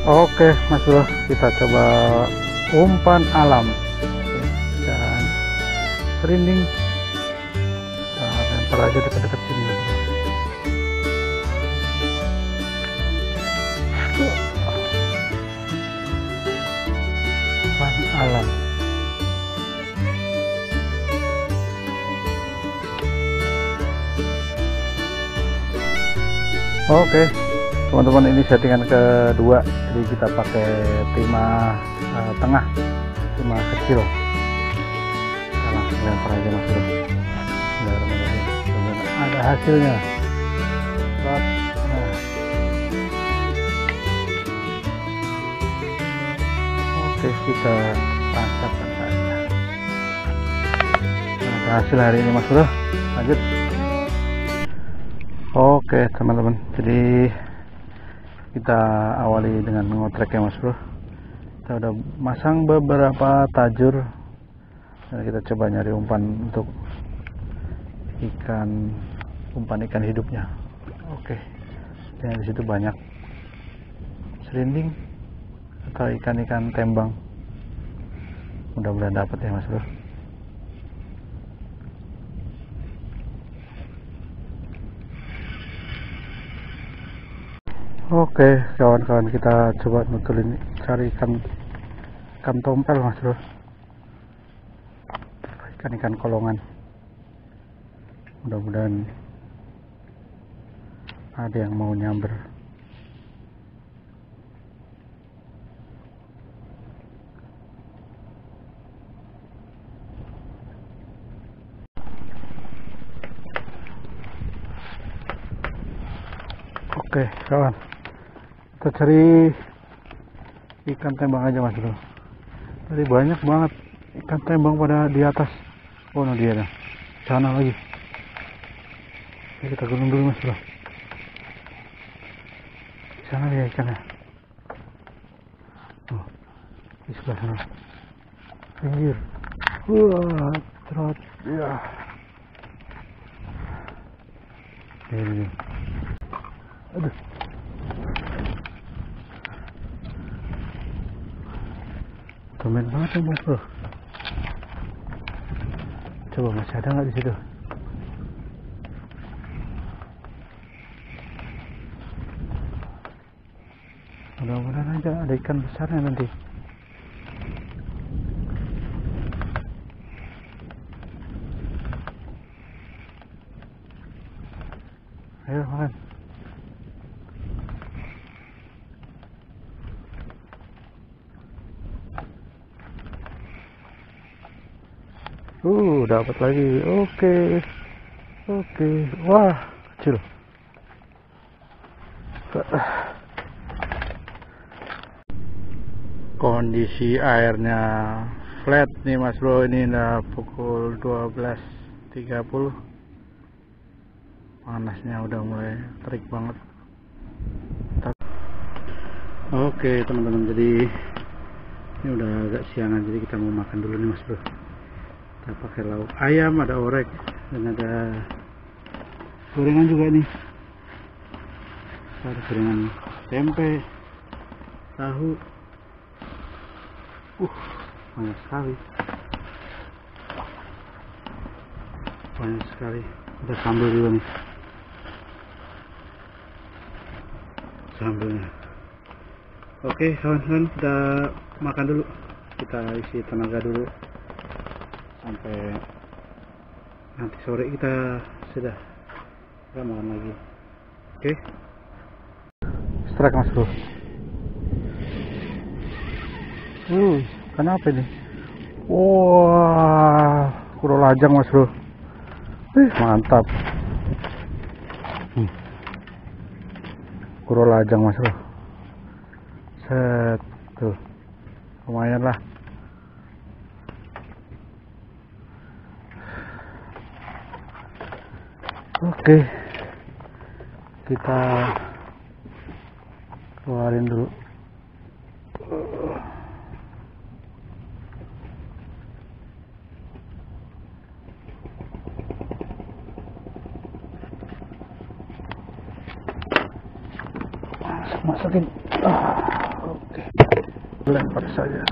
Oke Mas Bro, kita coba umpan alam dan serinding. Nah, lempar aja dekat-dekat sini Mas Bro. Umpan alam. Oke teman-teman, ini settingan kedua, jadi kita pakai timah tengah, timah kecil. Kita langsung lempar aja Mas Bro. Bismillahirrahmanirrahim. Ada hasilnya. Nah. Oke, kita tancapkan saja. Ada hasil hari ini Mas Bro. Lanjut. Oke teman-teman, jadi kita awali dengan mengotrek ya Mas Bro. Kita udah masang beberapa tajur dan kita coba nyari umpan untuk umpan ikan hidupnya. Oke, dan di situ banyak serinding atau ikan-ikan tembang. Mudah-mudahan dapat ya Mas Bro. Oke kawan-kawan, kita coba nutulin, cari ikan tompel Mas Bro, ikan kolongan. Mudah-mudahan ada yang mau nyamber. Oke kawan, kita cari ikan tembang aja Mas Bro. Tadi banyak banget ikan tembang pada di atas. Oh no, dia dah sana lagi. Oke, kita gunung dulu Mas Bro. Di sana dia ikannya. Oh, di sebelah sana. Pinggir. Wah, trot ya. Ini. Aduh. Tumben banget ya Mas Bro. Coba masih ada nggak di situ? Mudah-mudahan aja ada ikan besarnya nanti. Ayo makan. Dapat lagi. Oke. Wah, kecil. Kondisi airnya flat nih Mas Bro. Ini udah pukul 12.30. Panasnya udah mulai terik banget. Oke teman-teman, jadi ini udah agak siangan, jadi kita mau makan dulu nih Mas Bro. Kita pakai lauk ayam, ada orek, dan ada gorengan juga nih. Ada gorengan tempe, tahu. Banyak sekali. Ada sambal juga nih. Sambalnya. Oke kawan-kawan, kita makan dulu. Kita isi tenaga dulu sampai nanti sore kita sudah makan lagi. Oke. Strike Mas Bro. Kenapa ini? Wah, kuro lajang Mas Bro. Mantap. Kuro lajang Mas Bro. Set tuh, lumayan lah. Oke, kita keluarin dulu. Masukin. lempar saja.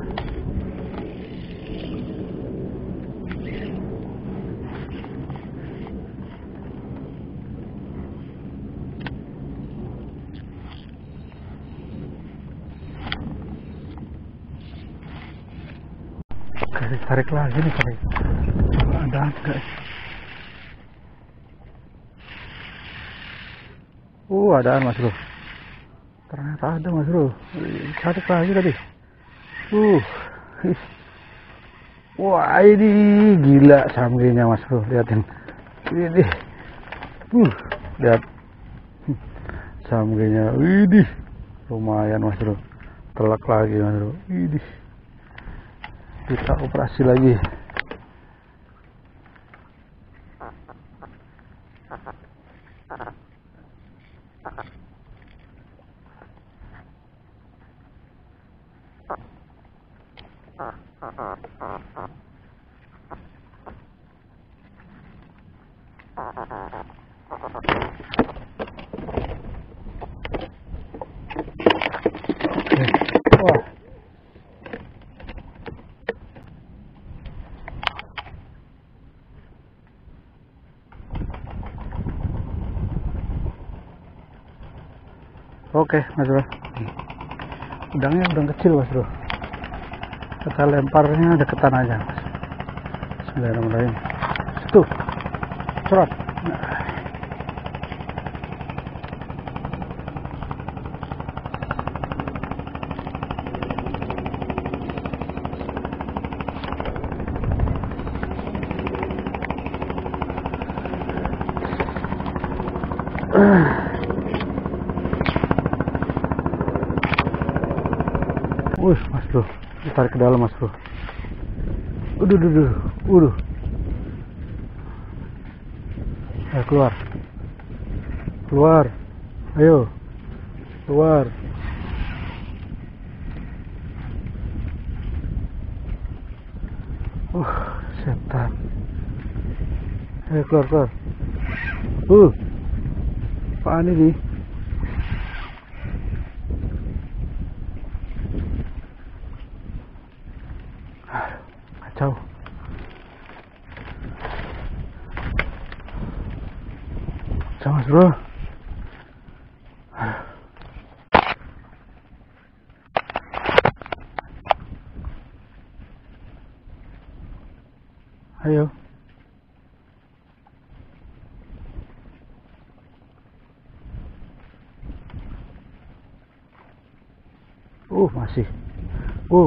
Oke, tarik lagi nih, tarik. Ada guys. Adaan Mas Bro. Ternyata ada Mas Bro. Tarik lagi tadi. Wah, ini gila samgenya Mas Bro, lihatin. Ini. Lihat. Samgenya. Widih. Lumayan Mas Bro. Telak lagi Mas Bro. Widih. Kita operasi lagi. Wah. Oke Mas Bro, udangnya udang kecil Mas Bro, kita lemparnya deketan aja Mas. Bismillahirrahmanirrahim. Situ cerot. Mas Bro, ditarik ke dalam Mas Bro. Udah. Ayo keluar. Ayo keluar. Setan. Ayo keluar. Apaan ini? Kacau. Mas Bro. Ayo.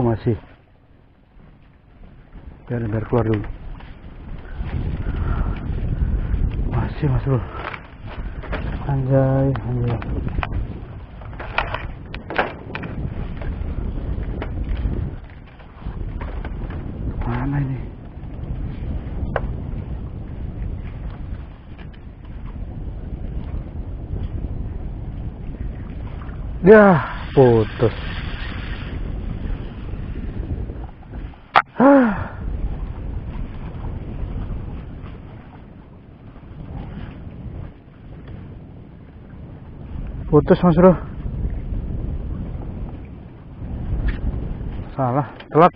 Masih. Biar keluar dulu. Masih Mas Bro. Anjay. Mana ini? Ya, putus. Putus Mas Bro. Salah, telat.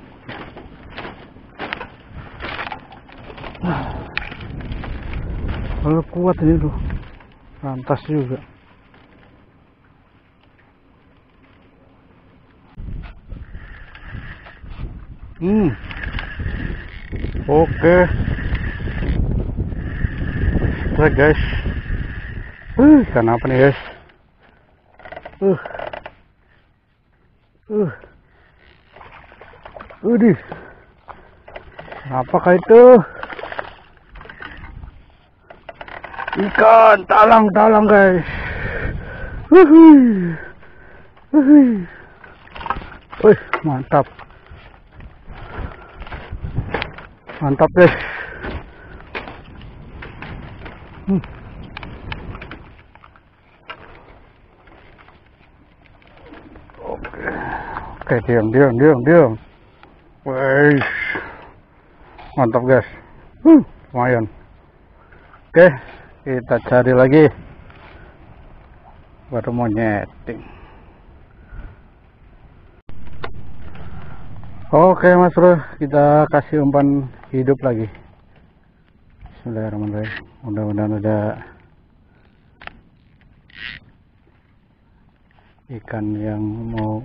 Kalau kuat ini tuh, lantas juga. Oke. Baik guys. Ikan apa nih guys? Apakah itu? Ikan talang guys. Mantap guys. Oke, diam. Wih, mantap guys. Lumayan. Oke, kita cari lagi. Baru mau nyeting. Oke Mas Bro, kita kasih umpan hidup lagi. Bismillahirrahmanirrahim. Mudah-mudahan ada ikan yang mau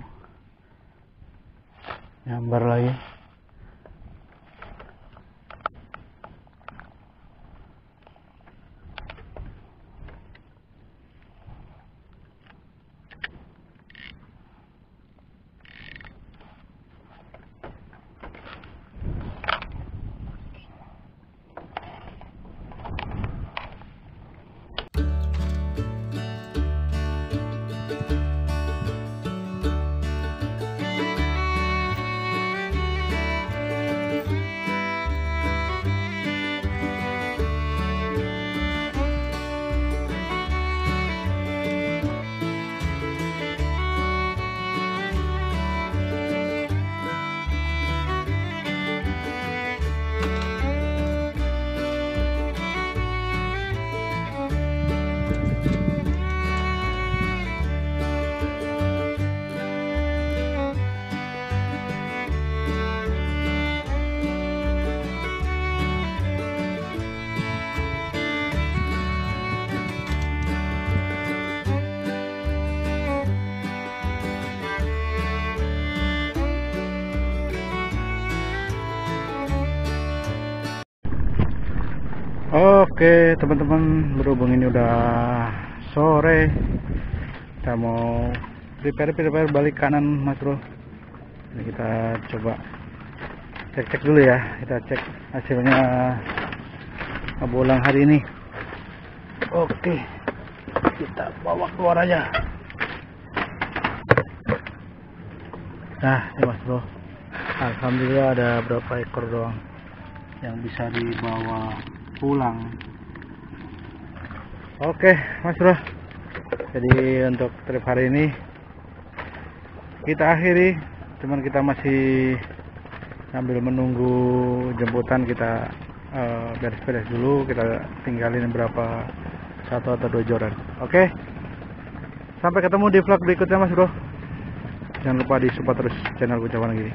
nyambar lagi. Oke teman-teman, berhubung ini udah sore, kita mau prepare balik kanan Mas Bro. Ini kita coba cek dulu ya, kita cek hasilnya bolang hari ini. Oke, kita bawa keluar aja. Nah ini Mas Bro, alhamdulillah ada berapa ekor doang yang bisa dibawa pulang. Oke Mas Bro, jadi untuk trip hari ini kita akhiri, cuman kita masih sambil menunggu jemputan, kita beres-beres dulu, kita tinggalin berapa, 1 atau 2 joran. Oke, sampai ketemu di vlog berikutnya Mas Bro. Jangan lupa di support terus channel Ucapan Gini.